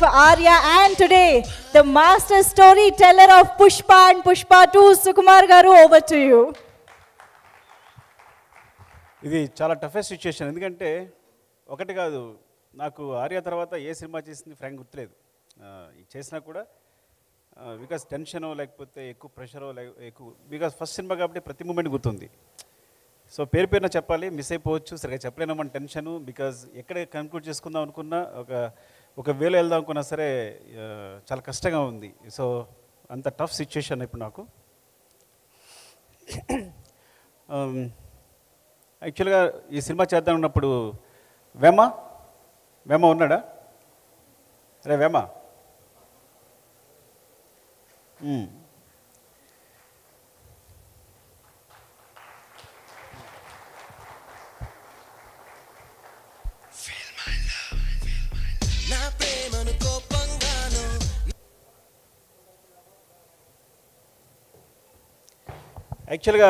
Arya, and today the master storyteller of Pushpa and Pushpa 2, Sukumar Garu, over to you. ఇది చాలా toughest situation. ఎందుకంటే ఒకటి కాదు, నాకు ఆర్య తర్వాత ఏ సినిమా చేసింది ఫ్రాంక్ గుర్తులేదు. చేసినా కూడా బికాస్ టెన్షనో లేకపోతే ఎక్కువ ప్రెషరో ఎక్కువ, బికాస్ ఫస్ట్ సినిమా కాబట్టి ప్రతి మూమెంట్ గుర్తుంది. సో పేరు పేరున చెప్పాలి, మిస్ అయిపోవచ్చు, సరిగా చెప్పలేను మన టెన్షను. బికాజ్ ఎక్కడ కన్క్లూడ్ చేసుకుందాం అనుకున్నా, ఒక వేలో వెళ్దాం అనుకున్నా సరే చాలా కష్టంగా ఉంది. సో అంత టఫ్ సిచ్యుయేషన్ ఇప్పుడు నాకు. యాక్చువల్గా ఈ సినిమా చేద్దాం ఉన్నప్పుడు వేమ ఉన్నాడా? అరే వేమ, యాక్చువల్గా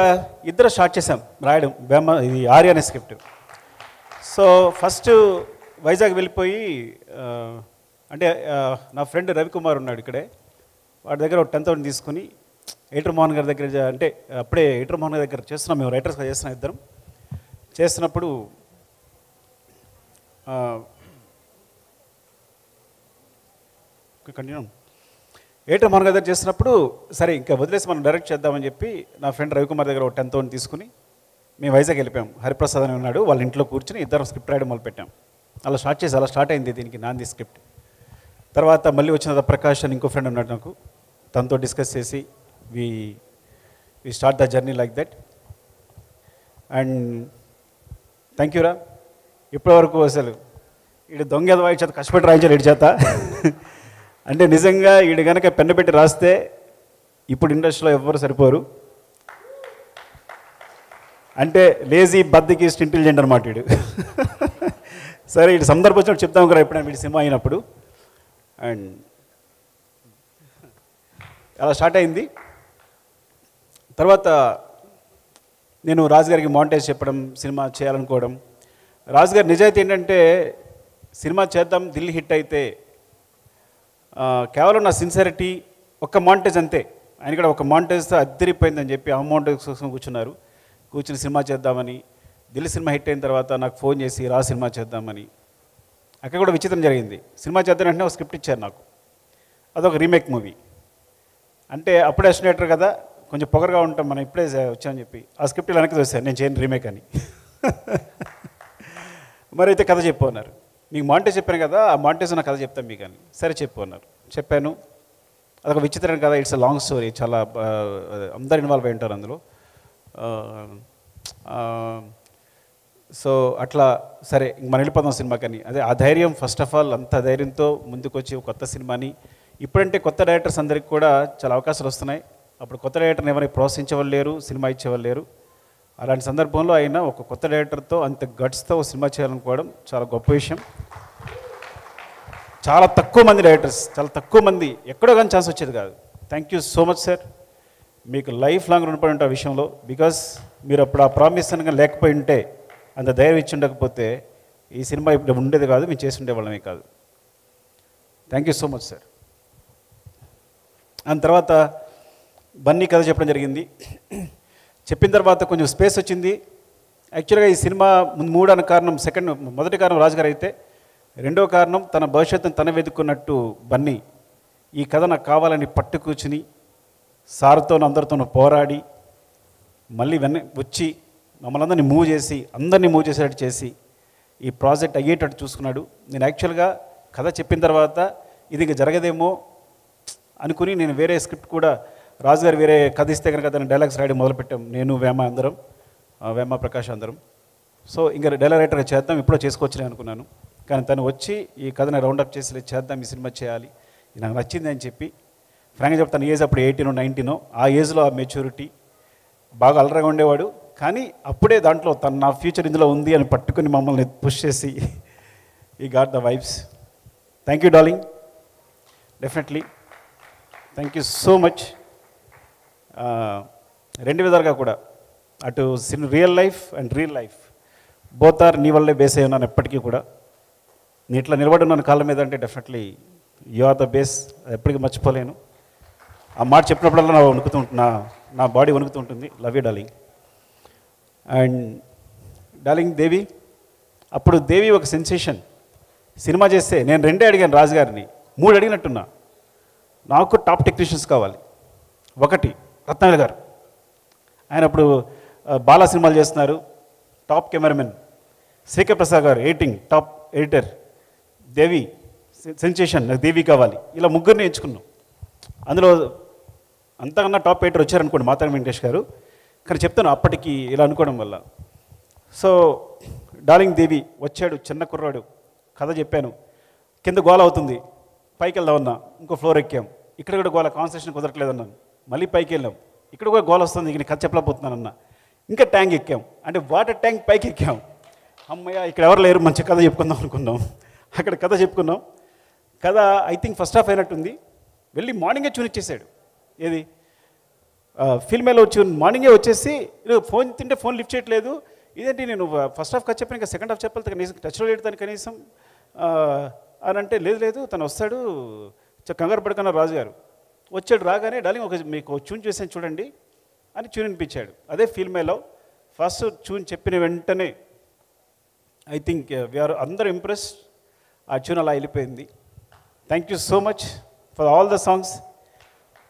ఇద్దరు స్టార్ట్ చేసాం రాయడం ఇది ఆర్య అనే స్క్రిప్ట్. సో ఫస్ట్ వైజాగ్ వెళ్ళిపోయి, అంటే నా ఫ్రెండ్ రవికుమార్ ఉన్నాడు ఇక్కడే, వాడి దగ్గర ఒక 10,000 తీసుకుని ఎడిటర్ మోహన్ గారి దగ్గర, అంటే అప్పుడే ఎడిటర్ మోహన్ గారి దగ్గర చేస్తున్నాం, మేము రైటర్స్గా చేస్తున్నాం, ఇద్దరం చేస్తున్నప్పుడు కంటిన్యూ ఎడిటర్ మోహన్ గారి దగ్గర చేస్తున్నప్పుడు సరే ఇంకా వదిలేసి మనం డైరెక్ట్ చేద్దామని చెప్పి నా ఫ్రెండ్ రవికుమార్ దగ్గర ఒక 10,000 తీసుకుని మేము వైజాగ్ వెళ్ళిపోయాం. హరిప్రసాద్ అని ఉన్నాడు, వాళ్ళ ఇంట్లో కూర్చుని ఇద్దరం స్క్రిప్ట్ రాయడం మొదలుపెట్టాం. అలా స్టార్ట్ అయింది దీనికి నాంది స్క్రిప్ట్. తర్వాత మళ్ళీ వచ్చిన ప్రకాష్ అని ఇంకో ఫ్రెండ్ ఉన్నాడు నాకు, తనతో డిస్కస్ చేసి we start the journey like that. And thank you రా, ఇప్పటివరకు అసలు ఈడు దొంగ వాయి చేత కష్టపడి రాయించాడు ఇడి చేత. అంటే నిజంగా ఈడు కనుక పెన్ను పెట్టి రాస్తే ఇప్పుడు ఇండస్ట్రీలో ఎవ్వరు సరిపోరు. అంటే లేజీ బద్దకిస్ట్ ఇంటెలిజెంట్ అనమాట వీడు. సరే ఇటు సందర్భం వచ్చినప్పుడు చెప్తాం కదా ఎప్పుడైనా వీడి సినిమా అయినప్పుడు. అండ్ అలా స్టార్ట్ అయింది. తర్వాత నేను రాజుగారికి మాంటేజ్ చెప్పడం, సినిమా చేయాలనుకోవడం. రాజుగారి నిజాయితీ ఏంటంటే సినిమా చేద్దాం, ఢిల్లీ హిట్ అయితే కేవలం నా సిన్సియరిటీ, ఒక్క మాంటేజ్ అంతే. ఆయన కూడా ఒక మాంటేజ్తో అద్దరిపోయిందని చెప్పి ఆ మాంటేజ్ కోసం కూర్చుని సినిమా చేద్దామని. ఢిల్లీ సినిమా హిట్ అయిన తర్వాత నాకు ఫోన్ చేసి రా సినిమా చేద్దామని. అక్కడ కూడా విచిత్రం జరిగింది. సినిమా చేద్దాం వెంటనే ఒక స్క్రిప్ట్ ఇచ్చారు నాకు, అదొక రీమేక్ మూవీ. అంటే అప్పుడే అసినేటర్ కదా, కొంచెం పొగరగా ఉంటాం మనం, ఇప్పుడే వచ్చామని చెప్పి ఆ స్క్రిప్ట్ వెనక్కి చూశాను, నేను చేయను రీమేక్ అని. మరి అయితే కథ చెప్పు అన్నారు. మీకు మాంటేజ్ చెప్పాను కదా, ఆ మాంటేజ్ నా కథ చెప్తాను మీకు అని. సరే చెప్పు అన్నారు. చెప్పాను. అదొక విచిత్రం కదా, ఇట్స్ అ లాంగ్ స్టోరీ, చాలా అందరు ఇన్వాల్వ్ అయి ఉంటారు అందులో. సో అట్లా సరే మనం వెళ్ళిపోదాం సినిమాకని. అదే ఆ ధైర్యం, ఫస్ట్ ఆఫ్ ఆల్ అంత ధైర్యంతో ముందుకు వచ్చి కొత్త సినిమాని, ఇప్పుడంటే కొత్త డైరెక్టర్స్ అందరికి కూడా చాలా అవకాశాలు వస్తున్నాయి. అప్పుడు కొత్త డైరెక్టర్ని ఎవరైనా ప్రోత్సహించేవాళ్ళు లేరు, సినిమా ఇచ్చేవాళ్ళు లేరు. అలాంటి సందర్భంలో అయినా ఒక కొత్త డైరెక్టర్తో అంత గట్స్తో ఒక సినిమా చేయాలనుకోవడం చాలా గొప్ప విషయం. చాలా తక్కువ మంది డైరెక్టర్స్, చాలా తక్కువ మంది, ఎక్కడో కానీ ఛాన్స్ వచ్చేది కాదు. Thank you so much sir, మీకు లైఫ్ లాంగ్ రుణపడి ఉంటా విషయంలో. బికాస్ మీరు అప్పుడు ఆ ప్రామిస్ అనగా లేకపోయి ఉంటే, అంత ధైర్యం ఇచ్చి ఉండకపోతే ఈ సినిమా ఇప్పుడు ఉండేది కాదు, మేము చేసి ఉండేవాళ్ళమే కాదు. Thank you so much sir. దాని తర్వాత బన్నీ కథ చెప్పడం జరిగింది. చెప్పిన తర్వాత కొంచెం స్పేస్ వచ్చింది. యాక్చువల్గా ఈ సినిమా మూడు అన్న కారణం, మొదటి కారణం రాజుగారు అయితే, రెండో కారణం తన భవిష్యత్తును తన వెతుక్కున్నట్టు బన్నీ ఈ కథ నాకు కావాలని పట్టు కూర్చుని సార్తోనూ అందరితోనూ పోరాడి మళ్ళీ వచ్చి మమ్మల్ని అందరినీ మూవ్ చేసేటట్టు చేసి ఈ ప్రాజెక్ట్ అయ్యేటట్టు చూసుకున్నాడు. నేను యాక్చువల్గా కథ చెప్పిన తర్వాత ఇది ఇంకా జరగదేమో అనుకుని నేను వేరే స్క్రిప్ట్ కూడా, రాజుగారు వేరే కథ ఇస్తే కనుక దాన్ని డైలాగ్స్ రాయడం మొదలుపెట్టాం, నేను వేమ ప్రకాష్ అందరం. సో ఇంకా డైలాగ్ రైటర్గా చేద్దాం, ఇప్పుడో చేసుకోవచ్చులే అనుకున్నాను. కానీ తను వచ్చి ఈ కథని రౌండప్ చేసి చేద్దాం, ఈ సినిమా చేయాలి, ఇది నాకు నచ్చింది అని చెప్పి. ఫ్రాంక్గా చెప్తాను, ఏజ్ అప్పుడు 18 19, ఆ ఏజ్లో ఆ మెచ్యూరిటీ, బాగా అలరగా ఉండేవాడు. కానీ అప్పుడే దాంట్లో నా ఫ్యూచర్ ఇందులో ఉంది అని పట్టుకుని మమ్మల్ని పుష్ చేసి ఈ got the vibes. Thank you darling, definitely thank you so much. రెండు విధాలుగా కూడా, అటు real life and real life both are నీ వల్లే బేస్ అయి ఉన్నాను ఎప్పటికీ కూడా. నేను ఇట్లా నిలబడి ఉన్నాను కాళ్ళ మీద అంటే definitely you are the base, ఎప్పటికీ మర్చిపోలేను. ఆ మాట చెప్పినప్పుడల్లా నా వణుకుతూ నా బాడీ వణుకుతూ ఉంటుంది. Love you darling. And darling Devi, అప్పుడు దేవి ఒక సెన్సేషన్. సినిమా చేస్తే నేను 2 అడిగాను రాజు గారిని, 3 అడిగినట్టున్నా. నాకు టాప్ టెక్నీషియన్స్ కావాలి. 1 రత్నాకర్ గారు, ఆయన అప్పుడు బాలా సినిమాలు చేస్తున్నారు, టాప్ కెమెరామెన్. శ్రీకర్ ప్రసాద్ గారు ఎడిటింగ్, టాప్ ఎడిటర్. దేవి సెన్సేషన్, నాకు దేవి కావాలి. ఇలా 3 ఎంచుకున్నాం. అందులో అంతకన్నా టాప్ ఎడిటర్ వచ్చారనుకోండి మాతారి వెంకటేష్ గారు. కానీ చెప్తాను అప్పటికి ఇలా అనుకోవడం వల్ల. సో డార్లింగ్ దేవి వచ్చాడు, చిన్న కుర్రాడు. కథ చెప్పాను, కింద గోల అవుతుంది, పైకి వెళ్దామన్నా, ఇంకో ఫ్లోర్ ఎక్కాం. ఇక్కడ కూడా గోల, కాన్సన్ట్రేషన్ కుదరట్లేదన్నాను. మళ్ళీ పైకి వెళ్ళాం, ఇక్కడ కూడా గోల వస్తుంది, ఇక కథ చెప్పలేకపోతున్నానన్న. ఇంకా ట్యాంక్ ఎక్కాం, అంటే వాటర్ ట్యాంక్ పైకి ఎక్కాం. అమ్మయ్య ఇక్కడ ఎవరు లేరు, మంచి కథ చెప్పుకుందాం అనుకున్నాం. అక్కడ కథ చెప్పుకున్నాం. కథ ఐ థింక్ ఫస్ట్ హాఫ్ అయినట్టుంది. వెళ్ళి మార్నింగే చూనిచ్చేసాడు. ఏది ఫిల్మేలో వచ్చి మార్నింగే వచ్చేసి ఫోన్ తింటే ఫోన్ లిఫ్ట్ చేయట్లేదు. ఇదేంటి నేను ఫస్ట్ హాఫ్ కథ చెప్పాను, ఇంకా సెకండ్ హాఫ్ చెప్పాలి కనీసం, టచ్లో లేడు తను కనీసం అని అంటే, లేదు తను వస్తాడు, కంగారు పడుకున్నారు రాజు గారు. వచ్చాడు, రాగానే డార్లింగ్ ఒక మీకు ట్యూన్ చేసాను చూడండి అని ట్యూన్ వినిపించాడు. అదే ఫిల్మేలో ఫస్ట్ ట్యూన్ చెప్పిన వెంటనే ఐ థింక్ వీఆర్ అందరూ ఇంప్రెస్. ఆ ట్యూన్ అలా వెళ్ళిపోయింది. Thank you so much for all the songs.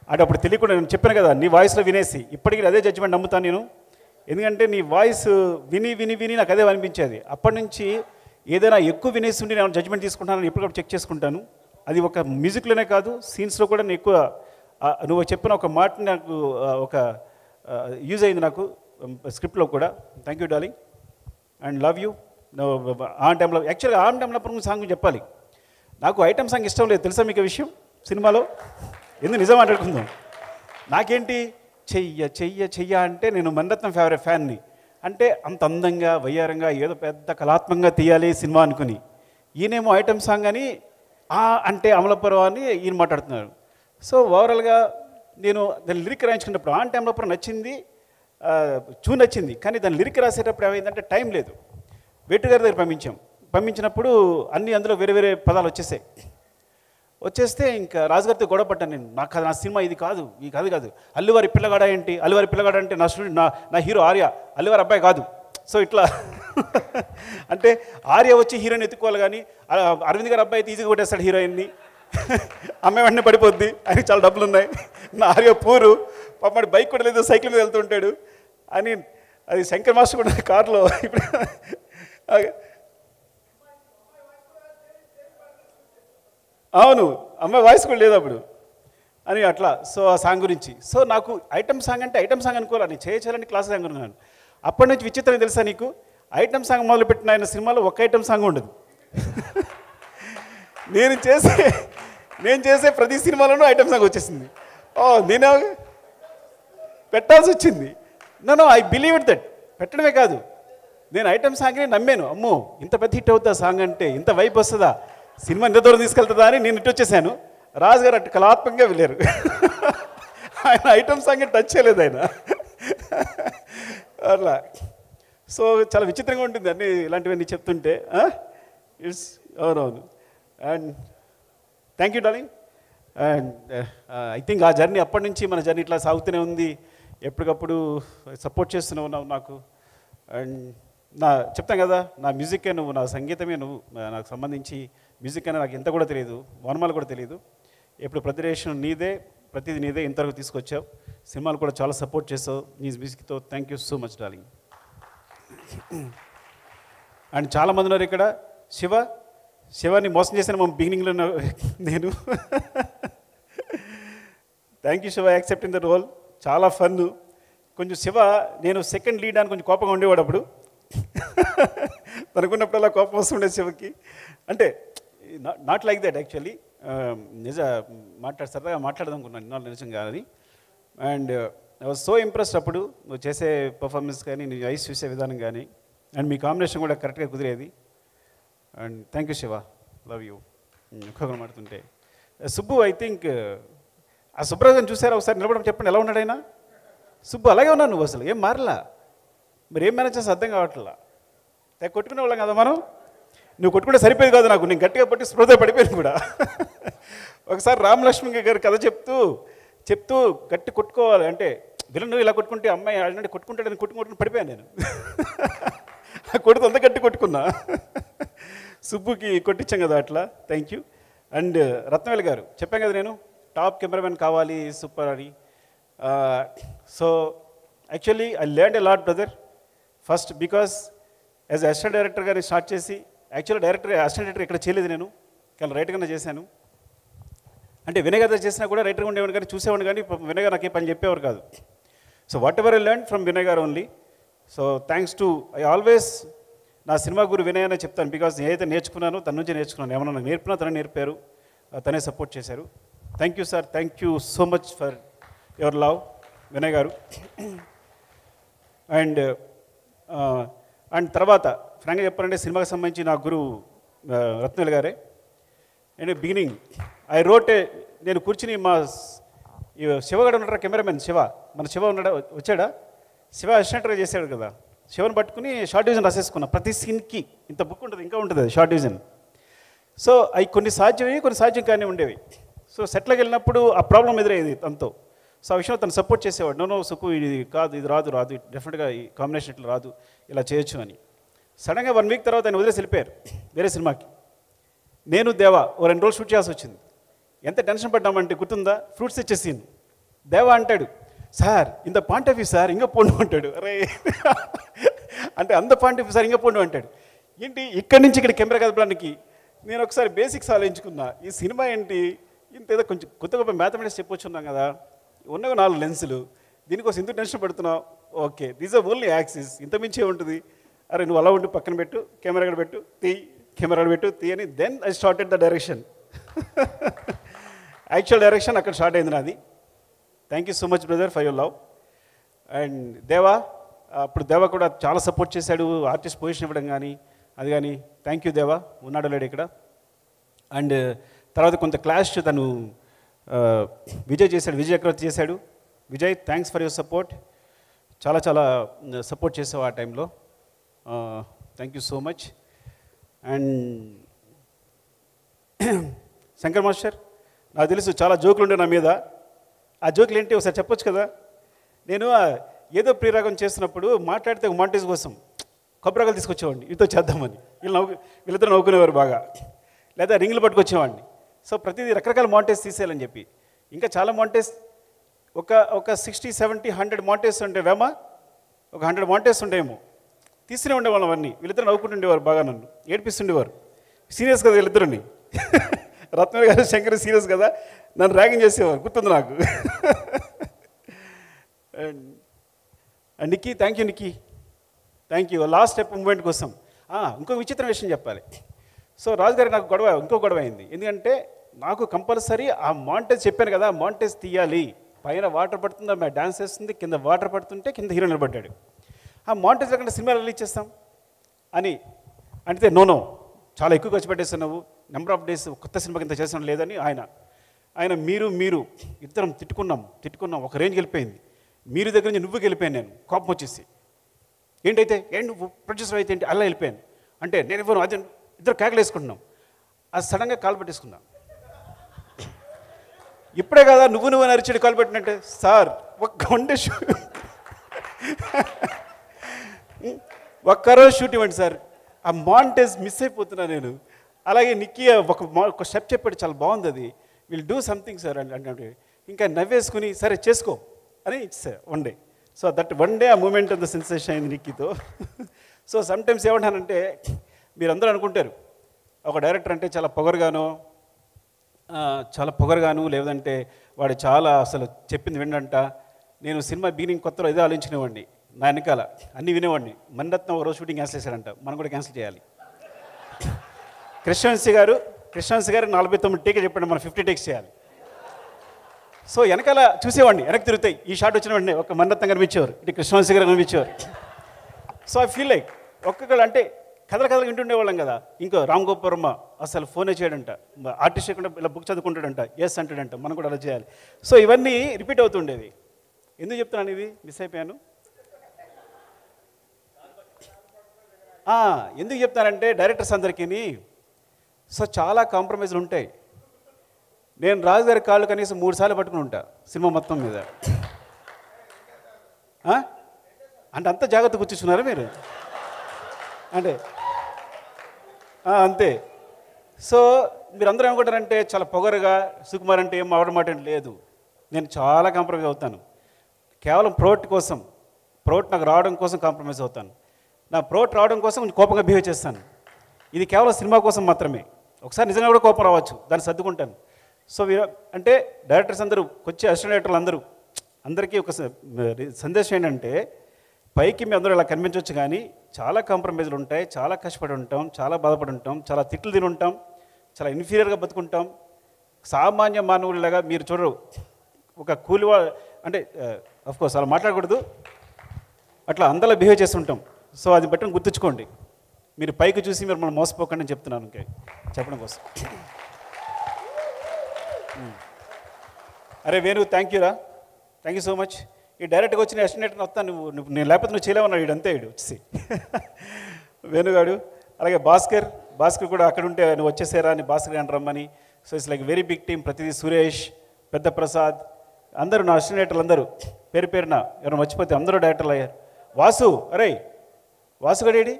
అంటే అప్పుడు తెలియకుండా నేను చెప్పాను కదా, నీ వాయిస్లో వినేసి ఇప్పటికీ అదే జడ్జిమెంట్ నమ్ముతాను నేను. ఎందుకంటే నీ వాయిస్ విని విని విని నాకు అదే అనిపించేది. అప్పటి నుంచి ఏదైనా ఎక్కువ వినేసి ఉండి నేను జడ్జిమెంట్ తీసుకుంటానని ఎప్పటికప్పుడు చెక్ చేసుకుంటాను. అది ఒక మ్యూజిక్లోనే కాదు, సీన్స్లో కూడా నేను ఎక్కువ నువ్వు చెప్పిన ఒక మాట నాకు ఒక యూజ్ అయింది నాకు స్క్రిప్ట్లో కూడా. Thank you darling and love you. ఆ టైంలో యాక్చువల్గా ఆ టైంలో సాంగ్ చెప్పాలి. నాకు ఐటమ్ సాంగ్ ఇష్టం లేదు, తెలుసా మీకు విషయం సినిమాలో? ఎందుకు నిజం మాట్లాడుకుందాం. నాకేంటి చెయ్య చెయ్య చెయ్య అంటే నేను మణిరత్నం ఫేవరెట్ ఫ్యాన్ని. అంటే అంత అందంగా వయ్యారంగా ఏదో పెద్ద కళాత్మకంగా తీయాలి సినిమా అనుకుని, ఈయనేమో ఐటమ్ సాంగ్ అని అంటే అమలాపురం అని ఈయన మాట్లాడుతున్నారు. సో ఓవరాల్గా నేను దాని లిరిక్ రాయించుకున్నప్పుడు ఆ టైంలో నచ్చింది, చూ నచ్చింది. కానీ దాని లిరిక్ రాసేటప్పుడు ఏమైందంటే టైం లేదు. వేటు గారి దగ్గర పంపించినప్పుడు అన్నీ అందులో వేరే వేరే పదాలు వచ్చేస్తే ఇంకా రాజుగారితో గొడవ పడ్డాను నేను. నాకు నా సినిమా ఇది కాదు, ఈ కథ కాదు. అల్లువారి పిల్లగాడ ఏంటి, అల్లువారి పిల్లగాడ అంటే నా స్టూడెంట్, నా హీరో ఆర్య, అల్లువారి అబ్బాయి కాదు. సో ఇట్లా అంటే ఆర్య వచ్చి హీరోయిన్ ఎత్తుకోవాలి, కానీ అరవింద్ గారి అబ్బాయి అయితే ఈజీగా కొట్టేస్తాడు హీరోయిన్ని. అమ్మాయి వెంటనే పడిపోద్ది, ఆయనకి చాలా డబ్బులు ఉన్నాయి. నా ఆర్య పూరు పాపడి బైక్ కూడా లేదు, సైకిల్ మీద వెళ్తుంటాడు అని. అది శంకర్ మాస్టర్ కూడా కారులో ఇప్పుడు అవును అమ్మాయి వాయిస్ కూడా లేదు అప్పుడు అని అట్లా. సో ఆ సాంగ్ గురించి. సో నాకు ఐటమ్ సాంగ్ అంటే ఐటమ్ సాంగ్ అనుకోవాలి, నేను చేయాలని క్లాస్ సాంగ్ అనుకున్నాను. అప్పటి నుంచి విచిత్రం తెలుసా నీకు, ఐటమ్ సాంగ్ మొదలుపెట్టిన ఆయన సినిమాలో ఒక ఐటమ్ సాంగ్ ఉండదు. నేను చేసే ప్రతి సినిమాలోనూ ఐటమ్ సాంగ్ వచ్చేసింది. నేను పెట్టాల్సి వచ్చింది. No I believe it that. పెట్టడమే కాదు, నేను ఐటమ్ సాంగ్ని నమ్మాను. అమ్మో ఇంత పెద్ద హిట్ అవుతుందా సాంగ్ అంటే, ఇంత వైపు వస్తుందా, సినిమా ఇంత దూరం తీసుకెళ్తుందా అని నేను ఇటు వచ్చేసాను. రాజుగారు అటు కళాత్మకంగా వెళ్ళారు. ఆయన ఐటమ్ సాంగ్ టచ్ చేయలేదు ఆయన అట్లా. సో చాలా విచిత్రంగా ఉంటుంది అన్నీ ఇలాంటివన్నీ చెప్తుంటే. ఇట్స్ అవునవును. And thank you darling. And I think ఆ జర్నీ అప్పటి నుంచి మన జర్నీ ఇట్లా సాగుతూనే ఉంది. ఎప్పటికప్పుడు సపోర్ట్ చేస్తూనే ఉన్నావు నాకు. అండ్ చెప్తాను కదా, నా మ్యూజికే నువ్వు, నా సంగీతమే నువ్వు. నాకు సంబంధించి మ్యూజిక్ అనేది నాకు ఎంత కూడా తెలియదు, వర్ణమాలు కూడా తెలియదు. ఎప్పుడు ప్రతిరేషన్ నీదే, ప్రతిదీ నీదే, ఇంతవరకు తీసుకొచ్చావు. సినిమాలు కూడా చాలా సపోర్ట్ చేసావు నీ మ్యూజిక్తో. Thank you so much darling. And చాలామంది ఉన్నారు ఇక్కడ. శివాని మోసం చేశాను బిగినింగ్లో నేను. Thank you Shiva, accepting the role. చాలా ఫన్. కొంచెం శివ నేను సెకండ్ లీడ్ అని కొంచెం కోపంగా ఉండేవాడు అప్పుడు. తనుకున్నప్పుడల్లా కోపం వస్తుండే శివకి. అంటే నాట్ లైక్ దట్ యాక్చువల్లీ. సరదాగా మాట్లాడదాం అనుకున్నాను ఇన్నాళ్ళు నిజంగా అది. And I was so impressed అప్పుడు నువ్వు చేసే పర్ఫార్మెన్స్ కానీ, నీ ఐస్ చూసే విధానం కానీ, అండ్ మీ కాంబినేషన్ కూడా కరెక్ట్గా కుదిరేది. And thank you Shiva, love you. ఒక్కొక్కరు మాడుతుంటే సుబ్బు, ఐ థింక్ ఆ సుబ్రహ్మణ్యం చూసారా ఒకసారి నిలబడడం, చెప్పండి ఎలా ఉన్నాడైనా? సుబ్బు అలాగే ఉన్నాను, నువ్వు అసలు ఏం మారలా. మరి ఏం మేనేజ్ చేస్తే అర్థం కావట్లా. కొట్టుకునే వాళ్ళం కదా మనం. నువ్వు కొట్టుకుంటే సరిపోయేది కాదు నాకు, నేను గట్టిగా పట్టి స్పృహ పడిపోయాను కూడా. ఒకసారి రామలక్ష్మి గారు కథ చెప్తూ గట్టి కొట్టుకోవాలి అంటే విలన్ ఇలా కొట్టుకుంటే అమ్మాయి ఆల్రెడీ కొట్టుకుంటాడని కొట్టుకుంటూ పడిపోయాను నేను. కొడుతు అంత గట్టి కొట్టుకున్నా. సుబ్బుకి కొట్టించాం కదా అట్లా. Thank you. అండ్ రత్నవేల్ గారు చెప్పాను కదా నేను టాప్ కెమెరామెన్ కావాలి సూపర్ అని. So actually I learned a lot brother. First because as assistant director గారిని స్టార్ట్ చేసి యాక్చువల్లీ అసిస్టెంట్ డైరెక్టర్ ఇక్కడ చేయలేదు నేను, కానీ రైటర్గానే చేశాను. అంటే వినయ్ గారు చేసినా కూడా రైటర్గా ఉండేవాడు కానీ చూసేవాడు కానీ వినయ్ గారు నాకు ఏ పని చెప్పేవారు కాదు. So whatever I learn from Vinay garu only. So thanks to I always నా సినిమా గురు వినయ్ అనే చెప్తాను. బికాజ్ నేనైతే నేర్చుకున్నాను తన నుంచి నేర్చుకున్నాను. ఏమన్నా నాకు నేర్పినా తనే నేర్పారు, తనే సపోర్ట్ చేశారు. Thank you sir, thank you so much for your love Vinay గారు. అండ్ తర్వాత ఫ్రాంక్గా చెప్పాలంటే సినిమాకి సంబంధించి నా గురువు రత్నవేల్ గారే. అండ్ బిగినింగ్ ఐ రోట్ నేను కూర్చుని మా శివగాడు ఉన్నాడు కెమెరామెన్ శివ, మన శివ ఉన్నాడా వచ్చాడా, శివ అసిస్టెంట్గా చేశాడు కదా, శివను పట్టుకుని షార్ట్ డివిజన్ రాసేసుకున్నా. ప్రతి సీన్కి ఇంత బుక్ ఉంటుంది, ఇంకా ఉంటుంది అది షార్ట్ డివిజన్. సో అవి కొన్ని సాధ్యమయ్యి కొన్ని సాధ్యం కానీ ఉండేవి. సో సెట్లోకి వెళ్ళినప్పుడు ఆ ప్రాబ్లం ఎదురయ్యేది తనతో. సో ఆ విషయంలో తను సపోర్ట్ చేసేవాడు. నో సుకు ఇది కాదు, ఇది రాదు డెఫినెట్గా ఈ కాంబినేషన్ ఇట్లా రాదు, ఇలా చేయొచ్చు అని. సడన్గా 1 వీక్ తర్వాత ఆయన వదిలేసి వెళ్ళిపోయారు వేరే సినిమాకి. నేను దేవా ఓ 2 రోజులు షూట్ చేయాల్సి వచ్చింది. ఎంత టెన్షన్ పడ్డామంటే గుర్తుందా, ఫ్రూట్స్ ఇచ్చే సీన్. దేవా అంటాడు, సార్ ఇంత పాయింట్ ఆఫ్ వ్యూ సార్ ఇంకా పోండు అంటాడు. అరే అంటే అంత పాయింట్ ఆఫ్ వ్యూ సార్ ఇంకా పోండు అంటాడు. ఏంటి ఇక్కడి నుంచి ఇక్కడ కెమెరా కదపడానికి. నేను ఒకసారి బేసిక్స్ ఆలోచించుకున్నా, ఈ సినిమా ఏంటి ఇంత ఏదో కొంచెం కొత్త గొప్ప మ్యాథమెటిక్స్ చెప్పొచ్చున్నాం కదా, ఉన్నవి 4 లెన్సులు, దీనికోసం ఇంత టెన్షన్ పడుతున్నావు. Okay these are only axis, ఇంత మించే ఉంటుంది. అరే నువ్వు అలా ఉండి పక్కన పెట్టు, కెమెరా కూడా పెట్టు, కెమెరా పెట్టు అని. Then I started the direction. Actual direction అక్కడ స్టార్ట్ అయింది నాది. Thank you so much brother for your love. And Deva, అప్పుడు దేవా కూడా చాలా సపోర్ట్ చేశాడు, ఆర్టిస్ట్ పొజిషన్ ఇవ్వడం కానీ అది కానీ. థ్యాంక్ యూ దేవా, ఉన్నాడు లేడు ఇక్కడ. అండ్ తర్వాత కొంత క్లాష్ తను విజయ్ చేశాడు, విజయ్ చక్రవర్తి చేశాడు. Vijay thanks for your support, చాలా చాలా సపోర్ట్ చేసావు ఆ టైంలో. Thank you so much. And Shankar master, నాకు తెలుసు చాలా జోకులు ఉండే నా మీద. ఆ జోకులు ఏంటి ఒకసారి చెప్పొచ్చు కదా. నేను ఏదో ప్రియరాగం చేస్తున్నప్పుడు మాట్లాడితే ఒక మాంటేజ్ కోసం కొబ్బరికాయలు తీసుకొచ్చేవాడిని, వీటితో చేద్దామని. వీళ్ళిద్దరు నవ్వుకునేవారు బాగా. లేదా రింగులు పట్టుకొచ్చేవాడిని. సో ప్రతిదీ రకరకాల మాంటేజ్ తీసేయాలని చెప్పి. ఇంకా చాలా మాంటేజ్ ఒక 60, 70, 100 మాంటేజ్ ఉంటే వేమా, ఒక 100 మాంటేజ్ ఉంటాయేమో. తీస్తూనే ఉండేవాళ్ళం అవన్నీ. వీళ్ళిద్దరు నవ్వుకుంటుండేవారు బాగా, నన్ను ఏడిపిస్తుండేవారు. సీరియస్ కదా వీళ్ళిద్దరిని. రత్నవేల్ గారు శంకర్ సీరియస్ కదా, నన్ను ర్యాగింగ్ చేసేవారు, గుర్తుంది నాకు. And Nikki, thank you Nikki, thank you. Last step moment కోసం ఇంకో విచిత్ర విషయం చెప్పాలి. సో రాజుగారికి నాకు ఇంకో గొడవ అయింది. ఎందుకంటే నాకు కంపల్సరీ ఆ మాంటేజ్ చెప్పాను కదా, మాంటేజ్ తీయాలి. పైన వాటర్ పడుతుంది, ఆమె డాన్స్ చేస్తుంది, కింద వాటర్ పడుతుంటే కింద హీరో నిలబడ్డాడు. ఆ మాంటేజ్ లేకుండా సినిమా రిలీజ్ చేస్తాం అని అంటే నో చాలా ఎక్కువ ఖర్చు పెట్టేస్తున్నావు, నెంబర్ ఆఫ్ డేస్ కొత్త సినిమాకి ఇంత చేసిన లేదని ఆయన మీరు ఇద్దరం తిట్టుకున్నాం ఒక రేంజ్కి వెళ్ళిపోయింది. మీరు దగ్గర నుంచి నువ్వు వెళ్ళిపోయాను నేను, కోపం వచ్చేసి. ఏంటైతే నువ్వు ప్రొడ్యూసర్ అయితే ఏంటి అలా వెళ్ళిపోయాను అంటే నేను ఇవ్వను, అది ఇద్దరు కేకలు వేసుకుంటున్నాం. అది సడన్గా కాలు పెట్టేసుకున్నాం. ఇప్పుడే కదా నువ్వు అరిచాడు కాలు పెట్టినట్టే. సార్ ఒక్కరోజు షూట్ ఇవ్వండి సార్, ఆ మాంటేజ్ మిస్ అయిపోతున్నా నేను. అలాగే నిక్కీ ఒక స్టెప్ చెప్పాడు, చాలా బాగుంది, అది విల్ డూ సంథింగ్ సార్ అంటే ఇంకా నవ్వేసుకుని సరే చేసుకో అని ఇచ్చా 1 డే. సో దట్ 1 డే ఆ మూమెంట్ అంత సెన్సేషన్ అయింది నిక్కీతో. సో సమ్టైమ్స్ ఏమంటానంటే మీరందరూ అనుకుంటారు ఒక డైరెక్టర్ అంటే చాలా పొగరుగాను లేదంటే వాడు చాలా అసలు చెప్పింది వినంట. నేను సినిమా బిగినింగ్ కొత్తలో ఇదే ఆలోచించినవాడిని, నా వెనకాల అన్నీ వినేవాడిని. మణిరత్నం ఒక రోజు షూటింగ్ క్యాన్సిల్ చేశాడంట, మనం కూడా క్యాన్సిల్ చేయాలి. కృష్ణవంశీ గారు 49 టేక్ చెప్పండి, మనం 50 టేక్స్ చేయాలి. సో వెనకాల చూసేవాడిని, వెనక్కి తిరుగుతాయి. ఈ షాట్ వచ్చిన వెంటనే ఒక మణిరత్నం కనిపించేవారు, ఇటు కృష్ణవంశీ గారు కనిపించేవారు. సో ఐ ఫీల్ లైక్ ఒక్కొక్కరు అంటే కథలు వింటుండేవాళ్ళం కదా. ఇంకో రామ్ గోపాల్ వర్మ అసలు ఫోనే చేయడంట, ఆర్టిస్ట్ కూడా ఇలా బుక్ చదువుకుంటాడంట, ఎస్ అంటాడంట, మనం కూడా అలా చేయాలి. సో ఇవన్నీ రిపీట్ అవుతుండేవి. ఎందుకు చెప్తున్నాను ఇది, మిస్ అయిపోయాను. ఎందుకు చెప్తానంటే డైరెక్టర్స్ అందరికీ సో చాలా కాంప్రమైజ్లు ఉంటాయి. నేను రాజు గారి కాళ్ళు కనీసం 3 సార్లు పట్టుకుని ఉంటా సినిమా మొత్తం మీద. అంటే అంత జాగ్రత్త కూర్చున్నారా మీరు? అంటే అంతే. సో మీరు అందరూ ఏమనుకుంటారంటే చాలా పొగరుగా సుకుమార్ అంటే ఏం మాట లేదు. నేను చాలా కాంప్రమైజ్ అవుతాను. కేవలం ప్రోట్ కోసం, ప్రోట్ నాకు రావడం కోసం కాంప్రమైజ్ అవుతాను. నా ప్రోట్ రావడం కోసం కొంచెం కోపంగా బిహేవ్ చేస్తాను. ఇది కేవలం సినిమా కోసం మాత్రమే. ఒకసారి నిజంగా కూడా కోపం రావచ్చు, దాన్ని సర్దుకుంటాను. సో అంటే డైరెక్టర్స్ అందరూ వచ్చే అసిస్టెంట్ డైరెక్టర్లు అందరికీ ఒక సందేశం ఏంటంటే, పైకి మీ అందరూ ఇలా కనిపించవచ్చు కానీ చాలా కాంప్రమైజ్లు ఉంటాయి, చాలా కష్టపడి ఉంటాం, చాలా బాధపడి ఉంటాం, చాలా తిట్లు తిని ఉంటాం, చాలా ఇన్ఫీరియర్గా బతుకుంటాం. సామాన్య మానవుడిలాగా మీరు చూడరు. ఒక కూలివా అంటే అఫ్కోర్స్ అలా మాట్లాడకూడదు, అట్లా అందరిలా బిహేవ్ చేస్తుంటాం. సో అది బట్టి గుర్తుంచుకోండి. మీరు పైకి చూసి మీరు మనం మోసపోకండి అని చెప్తున్నాను ఇంకే చెప్పడం కోసం. అరే Venu, thank you so much. ఈ డైరెక్ట్గా వచ్చిన అసిస్టెంట్ వస్తాను, నువ్వు నేను లేకపోతే నువ్వు చేయలేమన్నాడు. వీడు అంతే, వీడు వచ్చేసి వేణుగాడు. అలాగే భాస్కర్ కూడా అక్కడ ఉంటే నువ్వు వచ్చేసారా అని భాస్కర్ అని రమ్మని. So it's like very big team. ప్రతిదీ సురేష్, పెద్ద ప్రసాద్, అందరూ నా అసిస్టెంట్ డైరెక్టర్లు అందరూ పేరున ఎవరైనా మర్చిపోతే అందరూ డైరెక్టర్లు అయ్యారు. వాసు, అరే వాసుగాడు ఏడి?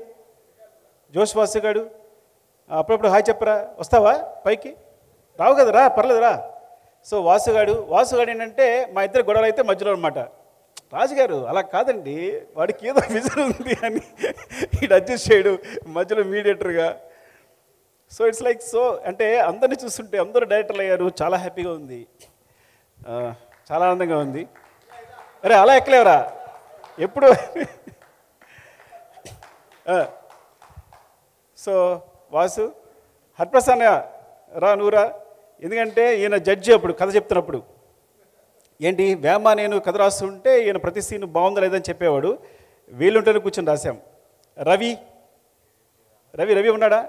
జోష్ వాసుగాడు, అప్పుడప్పుడు హాయ్ చెప్పరా, వస్తావా పైకి? రావు కదా, రా, పర్లేదు రా. సో వాసుగాడు ఏంటంటే మా ఇద్దరు గొడవలు అయితే మధ్యలో అనమాట. రాజుగారు అలా కాదండి, వాడికి ఏదో విజన్ ఉంది అని ఈడు అడ్జస్ట్ చేయడు మధ్యలో మీడియేటర్గా. సో ఇట్స్ లైక్ సో అంటే అందరినీ చూస్తుంటే అందరూ డైరెక్టర్లు అయ్యారు. చాలా హ్యాపీగా ఉంది, చాలా ఆనందంగా ఉంది. అరే అలా ఎక్కలేవరా ఎప్పుడు. సో వాసు, హరిప్రసన్న రా, నువ్వురా. ఎందుకంటే ఈయన జడ్జి అప్పుడు కథ చెప్తున్నప్పుడు ఏంటి వేమ నేను కథ రాస్తుంటే ఈయన ప్రతి సీన్ బాగుందా లేదని చెప్పేవాడు. వీళ్ళుంటేనే కూర్చొని రాశాం. రవి ఉన్నాడా?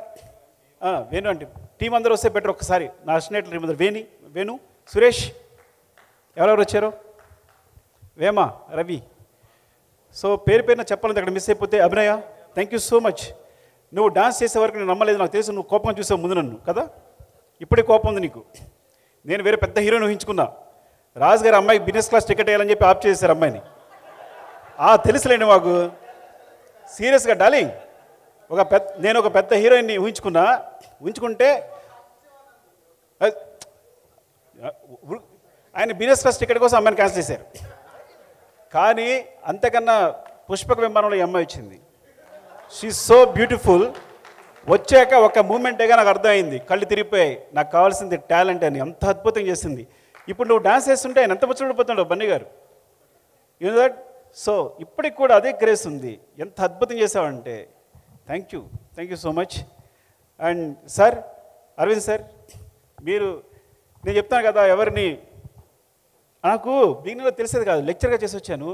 వేణు అంటే టీం అందరూ వస్తే బెటర్. ఒక్కసారి నా అసిస్టెంట్ టీం అందరూ వేణు, సురేష్, ఎవరెవరు వచ్చారు? వేమ, రవి. సో పేరున చెప్పాలంటే అక్కడ మిస్ అయిపోతే అభినయ, థ్యాంక్ యూ సో మచ్. నువ్వు డాన్స్ చేసే వరకు నేను నమ్మలేదు, నాకు తెలుసు నువ్వు కోపం చూసావు ముందు నన్ను కదా. ఇప్పుడే కోపం ఉంది నీకు. నేను వేరే పెద్ద హీరోని ఊహించుకున్నా. రాజు గారు అమ్మాయికి బిజినెస్ క్లాస్ టికెట్ వేయాలని చెప్పి ఆప్ చేశారు అమ్మాయిని. తెలుసులేండి మాకు. సీరియస్గా డార్లింగ్, నేను ఒక పెద్ద హీరోయిన్ని ఊహించుకుంటే ఆయన బిజినెస్ క్లాస్ టికెట్ కోసం అమ్మాయిని క్యాన్సిల్ చేశారు. కానీ అంతకన్నా పుష్పక విమానంలో ఈ అమ్మాయి వచ్చింది. She so beautiful. వచ్చాక ఒక మూమెంటేగా నాకు అర్థమైంది, కళ్ళు తిరిగిపోయాయి. నాకు కావాల్సింది టాలెంట్ అని. అంత అద్భుతం చేసింది. ఇప్పుడు నువ్వు డాన్స్ చేస్తుంటే ఆయన ఎంత ముచ్చడిపోతున్నాడు బన్నీ గారు, యూనో దట్. సో ఇప్పటికి కూడా అదే గ్రేస్ ఉంది. ఎంత అద్భుతం చేసావంటే thank you so much. And sir, Aravind sir, మీరు నేను చెప్తాను కదా, ఎవరిని నాకు బిగినింగ్లో తెలిసేది కాదు, లెక్చర్గా చేసి వచ్చాను.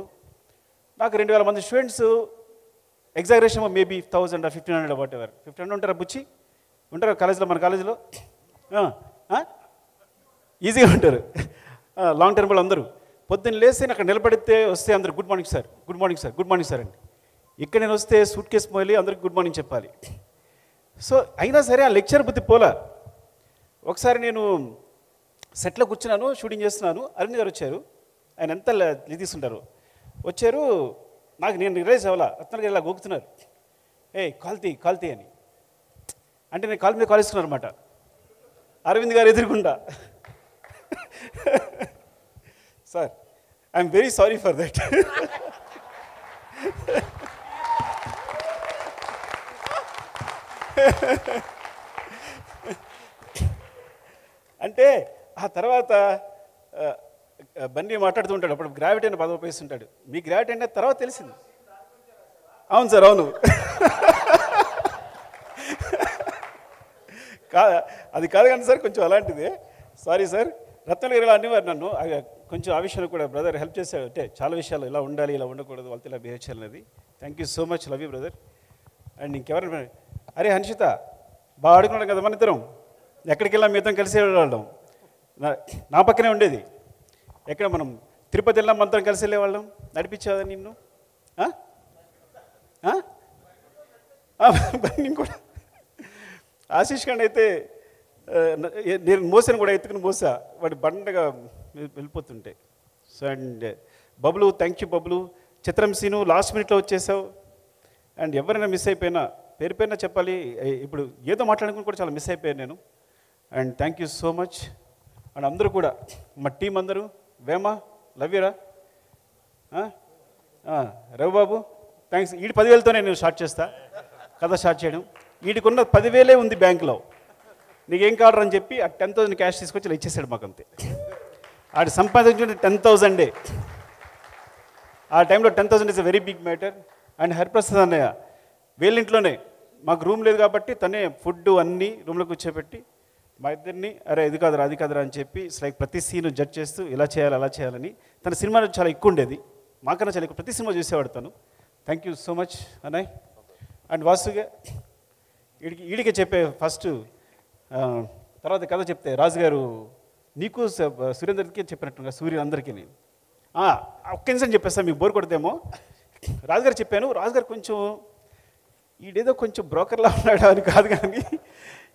నాకు 2000 మంది students, exaggeration maybe 1000 or 1500 what ever. 1500 ఉంటారా బుచ్చి? ఉంటారా కాలేజీలో? మన కాలేజీలో ఈజీగా ఉంటారు. లాంగ్ టర్మ్ వాళ్ళు అందరూ పొద్దున్న లేస్తే అక్కడ నిలబడితే వస్తే అందరు good morning sir, good morning sir, good morning sir అండి. ఇక్కడ నేను వస్తే సూట్ కేసు మోయాలి, అందరికి గుడ్ మార్నింగ్ చెప్పాలి. సో అయినా సరే ఆ లెక్చర్ బుద్ధి పోలా. ఒకసారి నేను సెట్లో కూర్చున్నాను, షూటింగ్ చేస్తున్నాను. అరవింద్ గారు వచ్చారు. ఆయన ఎంత ఇది తీసుకుంటారు. వచ్చారు, నేను రిలైజ్ అవ్వాలా. రత్నాలు గారు ఇలా గోకుతున్నారు, కాల్తీ అని. అంటే నేను కాలు మీద కాలేసుకున్నాను అనమాట. అరవింద్ గారు ఎదురుకుండా, sir I'm very sorry for that. అంటే ఆ తర్వాత బన్నీ మాట్లాడుతూ ఉంటాడు. అప్పుడు గ్రావిటీ అని పదవి ఉపయోగిస్తుంటాడు. మీ గ్రావిటీ అంటే తర్వాత తెలిసింది. అవును సార్, అవును. అది కాదు కానీ సార్, కొంచెం అలాంటిదే. Sorry sir. రత్నాలు గారు ఇలా అనేవారు నన్ను. కొంచెం ఆ విషయంలో కూడా బ్రదర్ హెల్ప్ చేశాడు. అంటే చాలా విషయాలు ఇలా ఉండాలి, ఇలా ఉండకూడదు, వాళ్ళతో ఇలా బిహేవ్ చేయాలనేది. Thank you so much, love you brother. And ఇంకెవరైనా, అరే హన్షిత, బాగా ఆడుకున్నాడు కదా మన ఇద్దరం. ఎక్కడికి వెళ్ళాం మీ ఇద్దరం కలిసి వెళ్ళేవాళ్ళం. నా పక్కనే ఉండేది. ఎక్కడ మనం తిరుపతి వెళ్ళాం, మంత్రం కలిసి వెళ్ళేవాళ్ళం. నడిపించాదా నిన్ను? బన్నీ కూడా ఆశీష్ ఖండ్ అయితే నేను మోసాను కూడా, ఎత్తుకుని మోసా, వాడి బండగా వెళ్ళిపోతుంటే. So and Bablu, thank you Bablu. చిత్రం సీను లాస్ట్ మినిట్లో వచ్చేసావు. అండ్ ఎవరైనా మిస్ అయిపోయినా పేరు పేరున చెప్పాలి, ఇప్పుడు ఏదో మాట్లాడుకుని కూడా చాలా మిస్ అయిపోయాను నేను. And thank you so much. And అందరూ కూడా మా టీం అందరూ, వేమ లవ్ యూరా, రవిబాబు థ్యాంక్స్. వీడి 10,000తోనే నేను స్టార్ట్ చేస్తా కథ స్టార్ట్ చేయడం. వీడికున్న 10,000 ఉంది బ్యాంకులో, నీకేం కావాలని చెప్పి ఆ 10,000 క్యాష్ తీసుకొచ్చి ఇలా ఇచ్చేసాడు మాకు అంతే. ఆడు సంపాదించుకుంటే 10,000. ఆ టైంలో 10,000 is a very big matter. And Hariprasad అన్నయ్య వీళ్ళింట్లోనే, మాకు రూమ్ లేదు కాబట్టి తనే ఫుడ్ అన్నీ రూమ్లో కూర్చోబెట్టి మా ఇద్దరిని అరే ఇది కాదురా అది కాదురా అని చెప్పి లైక్ ప్రతి సీను జడ్జ్ చేస్తూ ఇలా చేయాలి అలా చేయాలని. తన సినిమాలో చాలా ఎక్కువ ఉండేది, మాకన్నా చాలా ఎక్కువ, ప్రతి సినిమా చూసేవాడు తను. థ్యాంక్ యూ సో మచ్ అన్నయ్య. అండ్ వాసుగా వీడికే చెప్పే ఫస్ట్, తర్వాత కథ చెప్తే రాజుగారు నీకు సురేందర్కి చెప్పినట్టుగా సూర్య అందరికీ నేను ఒక్క నిమిషం చెప్పేస్తాను, మీకు బోర్ కొడదేమో. రాజుగారు చెప్పాను, రాజుగారు కొంచెం ఈడేదో కొంచెం బ్రోకర్లా ఉన్నాడు అని కాదు, కానీ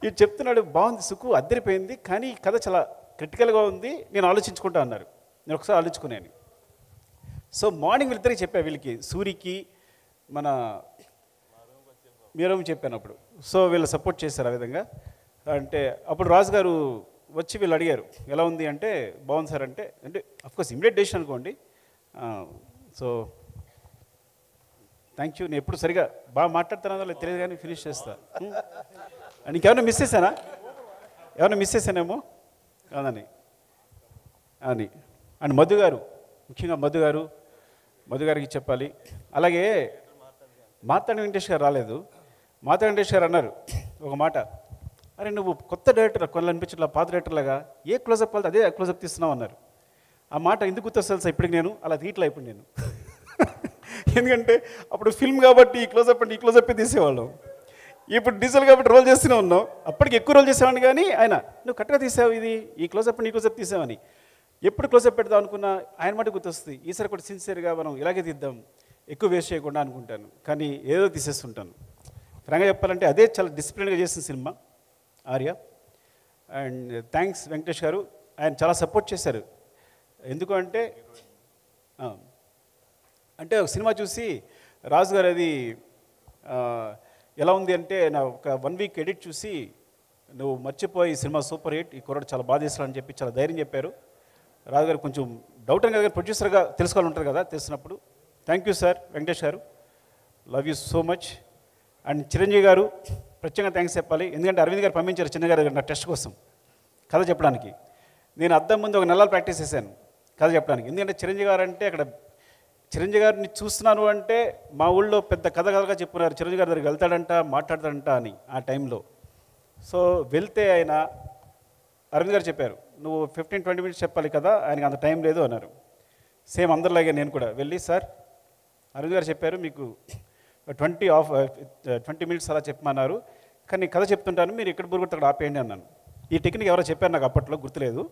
ఇది చెప్తున్నాడు బాగుంది సుకు అద్దరిపోయింది, కానీ ఈ కథ చాలా క్రిటికల్గా ఉంది, నేను ఆలోచించుకుంటా అన్నారు. నేను ఒకసారి ఆలోచించుకున్నాను. సో మార్నింగ్ వీళ్ళిద్దరికి చెప్పా, వీళ్ళకి సూరికి మన మీరేమో చెప్పాను అప్పుడు. సో వీళ్ళు సపోర్ట్ చేశారు ఆ విధంగా. అంటే అప్పుడు రాజుగారు వచ్చి వీళ్ళు అడిగారు ఎలా ఉంది అంటే బాగుంది సార్ అంటే, అంటే అఫ్కోర్స్ ఇమ్మీడియట్ డెసిషన్ అనుకోండి. So thank you. నేను ఎప్పుడు సరిగా బాగా మాట్లాడుతున్నానో లేదు తెలియదు కానీ ఫినిష్ చేస్తా. నీకేమైనా మిస్ చేశానా, ఏమైనా మిస్ చేశానేమో కాదని అని. అండ్ మధు గారు, ముఖ్యంగా మధు గారికి చెప్పాలి. అలాగే మాతాడి వెంకటేష్ గారు రాలేదు. మాతాడి వెంకటేష్ గారు అన్నారు ఒక మాట, అరే నువ్వు కొత్త డైరెక్టర్ కొన్ని అనిపించట్లా, పాత డైరెక్టర్లాగా ఏ క్లోజప్ వాళ్ళు అదే క్లోజప్ తీస్తున్నావు అన్నారు. ఆ మాట ఎందుకు గుర్తొస్తుంది ఇప్పటికి, నేను అలా తీయట్లా ఇప్పుడు నేను. ఎందుకంటే అప్పుడు ఫిల్మ్ కాబట్టి ఈ క్లోజప్ అంటే ఈ క్లోజప్పే తీసేవాళ్ళం, ఇప్పుడు డీజిల్ కాబట్టి రోల్ చేస్తూనే ఉన్నాం. అప్పటికి ఎక్కువ రోల్ చేసేవాడిని, కానీ ఆయన నువ్వు కరెక్ట్గా తీసావు, ఇది ఈ క్లోజప్ నీ క్లోజప్ తీసావని ఎప్పుడు క్లోజప్ పెడదాం అనుకున్నా ఆయన మాట గుర్తొస్తుంది. ఈసారి కూడా సిన్సియర్గా మనం ఇలాగే తీద్దాం, ఎక్కువ వేస్ట్ చేయకుండా అనుకుంటాను, కానీ ఏదో తీసేస్తుంటాను. ఫ్రాంక్గా చెప్పాలంటే అదే చాలా డిసిప్లిన్గా చేసిన cinema Arya. And thanks Venkatesh గారు, ఆయన చాలా సపోర్ట్ చేశారు. ఎందుకు అంటే అంటే ఒక సినిమా చూసి రాజు గారు అది ఎలా ఉంది అంటే, నా ఒక 1 వీక్ ఎడిట్ చూసి నువ్వు మర్చిపోయి సినిమా సూపర్ హిట్, ఈ కుర్రాడు చాలా బాధ చేస్తాడని చెప్పి చాలా ధైర్యం చెప్పారు. రాజు గారు కొంచెం డౌట్ అని కదా, ప్రొడ్యూసర్గా తెలుసుకోవాలి ఉంటుంది కదా, తెలిసినప్పుడు థ్యాంక్ యూ సార్ వెంకటేష్ గారు, love you so much. And Chiranjeevi గారు ప్రత్యేకంగా థ్యాంక్స్ చెప్పాలి, ఎందుకంటే అరవింద్ గారు పంపించారు చిన్న గారు నా టెస్ట్ కోసం కథ చెప్పడానికి. నేను అద్దం ముందు ఒక నెలలు ప్రాక్టీస్ చేశాను కథ చెప్పడానికి. ఎందుకంటే చిరంజీవి గారు అంటే, అక్కడ చిరంజీవి గారిని చూస్తున్నాను అంటే మా ఊళ్ళో పెద్ద కథగా చెప్పున్నారు, చిరంజీవి గారి దగ్గరికి వెళ్తాడంట మాట్లాడతాడంట అని ఆ టైంలో. సో వెళ్తే ఆయన అరవింద్ గారు చెప్పారు నువ్వు 15-20 మినిట్స్ చెప్పాలి కదా, ఆయనకి అంత టైం లేదు అన్నారు. సేమ్ అందరిలాగే నేను కూడా వెళ్ళి సార్ అరవింద్ గారు చెప్పారు మీకు 20 మినిట్స్ అలా చెప్పమన్నారు, కానీ కథ చెప్తుంటాను మీరు ఎక్కడ బురుగుతాడు అక్కడ ఆపేయండి అన్నాను. ఈ టెక్నిక్ ఎవరో చెప్పారు నాకు అప్పట్లో గుర్తులేదు.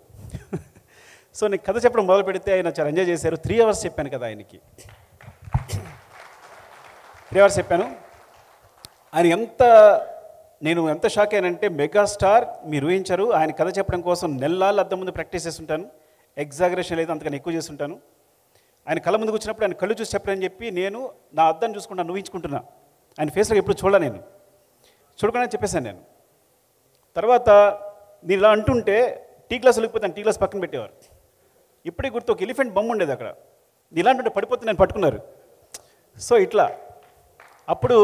సో నేను కథ చెప్పడం మొదలు పెడితే ఆయన చాలా ఎంజాయ్ చేశారు. 3 అవర్స్ చెప్పాను కదా ఆయనకి, 3 అవర్స్ చెప్పాను. నేను ఎంత షాక్ అయ్యానంటే, మెగాస్టార్ మీరు ఊహించారు, ఆయన కథ చెప్పడం కోసం నెలలు అద్దం ముందు ప్రాక్టీస్ చేస్తుంటాను, ఎగ్జాగరేషన్ లేదు అంతకన్నా ఎక్కువ చేస్తుంటాను. ఆయన కళ్ళ ముందుకు వచ్చినప్పుడు ఆయన కళ్ళు చూసి చెప్పారని చెప్పి నేను నా అద్దాన్ని చూసుకుంటాను, ఊహించుకుంటున్నా. ఆయన ఫేస్లో ఎప్పుడు చూడలే, నేను చూడకుండా చెప్పేశాను. నేను తర్వాత నేను ఇలా అంటుంటే టీ గ్లాస్ వెళ్ళిపోతాను, టీ గ్లాస్ పక్కన పెట్టేవారు. ఇప్పటికీ గుర్తు, ఒక ఎలిఫెంట్ బొమ్మ ఉండేది అక్కడ, ఇలా అంటుంటే పడిపోతే నేను పట్టుకున్నారు. సో ఇట్లా అప్పుడు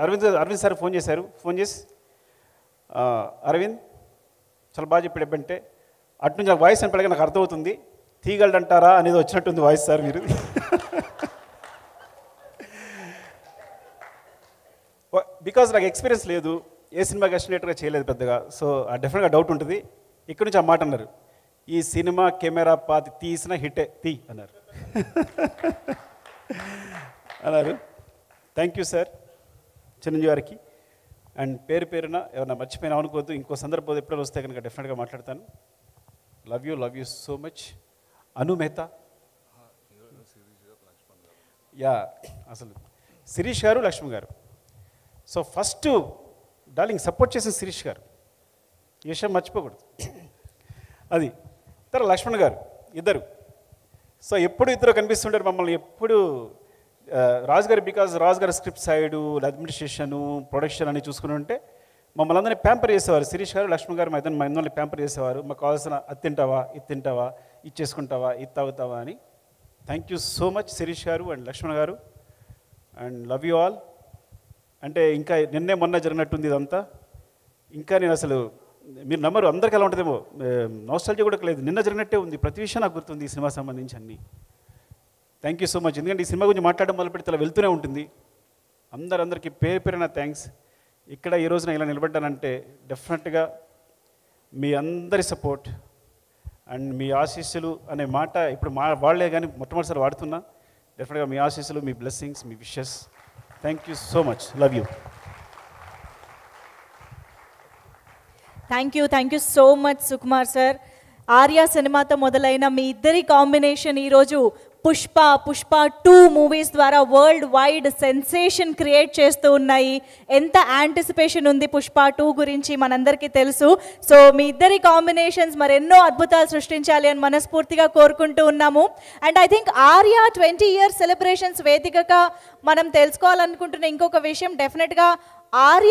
అరవింద్ సార్ ఫోన్ చేశారు. ఫోన్ చేసి అరవింద్ చాలా బాగా చెప్పాడు ఎబ్బంటే, అటు నుంచి నాకు వాయిస్ అని నాకు అర్థమవుతుంది, తీయగలడంటారా అనేది వచ్చినట్టుంది వాయిస్ సార్ మీరు. బికాజ్ నాకు ఎక్స్పీరియన్స్ లేదు, ఏ సినిమాకి అసినేట్గా చేయలేదు పెద్దగా, సో డెఫినెట్గా డౌట్ ఉంటుంది. ఇక్కడ నుంచి ఆ మాట అన్నారు, ఈ సినిమా కెమెరా పాతి తీసిన హిట్టే తీ అన్నారు. థ్యాంక్ యూ సార్ చిరంజీవి గారికి. అండ్ పేరున ఏమన్నా మర్చిపోయినా అనుకోవద్దు, ఇంకో సందర్భం ఎప్పుడైనా వస్తే కనుక డెఫినెట్గా మాట్లాడతాను. Love you so much. Anu Mehta, yeah అసలు శిరీష్ గారు లక్ష్మి గారు. సో ఫస్ట్ డార్లింగ్ సపోర్ట్ చేసిన శిరీష్ గారు, ఈ విషయం మర్చిపోకూడదు. అది తర్వాత లక్ష్మణ్ గారు, ఇద్దరు. సో ఎప్పుడు ఇద్దరు కనిపిస్తుంటారు మమ్మల్ని, ఎప్పుడు రాజు గారు, బికాజ్ రాజు గారి స్క్రిప్ట్ సైడు, అడ్మినిస్ట్రేషను, ప్రొడక్షన్ అని చూసుకుని ఉంటే మమ్మల్ని అందరినీ ప్యాంపర్ చేసేవారు. శిరీష్ గారు, లక్ష్మణ్ గారు మా ఇద్దరిని ప్యాంపర్ చేసేవారు. మాకు కావాల్సిన అది తింటావా, ఇది తింటావా, ఇది చేసుకుంటావా, ఇది తాగుతావా అని. Thank you so much Shirish గారు అండ్ లక్ష్మణ్ గారు, అండ్ లవ్ యూ ఆల్. అంటే ఇంకా నిన్నే మొన్న జరిగినట్టుంది ఇదంతా. ఇంకా నేను అసలు మీరు నమ్మరు, అందరికీ ఎలా ఉంటుందేమో, నాస్టాల్జియా కూడా లేదు, నిన్న జరిగినట్టే ఉంది. ప్రతి విషయం నాకు గుర్తుంది ఈ సినిమా సంబంధించి అన్నీ. Thank you so much. ఎందుకంటే ఈ సినిమా గురించి మాట్లాడడం మొదలు పెడితే అలా వెళ్తూనే ఉంటుంది. అందరికీ పేరున థ్యాంక్స్. ఇక్కడ ఈ రోజున ఇలా నిలబడ్డానంటే డెఫినెట్గా మీ అందరి సపోర్ట్ అండ్ మీ ఆశీస్సులు అనే మాట ఇప్పుడు వాళ్లే కానీ మొట్టమొదటిసారి వాడుతున్నా. డెఫినెట్గా మీ ఆశీస్సులు, మీ బ్లెస్సింగ్స్, మీ wishes. Thank you so much. Love you. Thank you so much Sukumar sir. Arya సినిమాతో మొదలైన మీ ఇద్దరి కాంబినేషన్ ఈరోజు పుష్ప 2 మూవీస్ ద్వారా వరల్డ్ వైడ్ సెన్సేషన్ క్రియేట్ చేస్తూ ఉన్నాయి. ఎంత యాంటిసిపేషన్ ఉంది పుష్ప 2 గురించి మనందరికీ తెలుసు. సో మీ ఇద్దరి కాంబినేషన్స్ మరెన్నో అద్భుతాలు సృష్టించాలి అని మనస్ఫూర్తిగా కోరుకుంటూ ఉన్నాము. And I think Arya 20 years celebrations వేదికగా మనం తెలుసుకోవాలనుకుంటున్న ఇంకొక విషయం, డెఫినెట్గా ఆర్య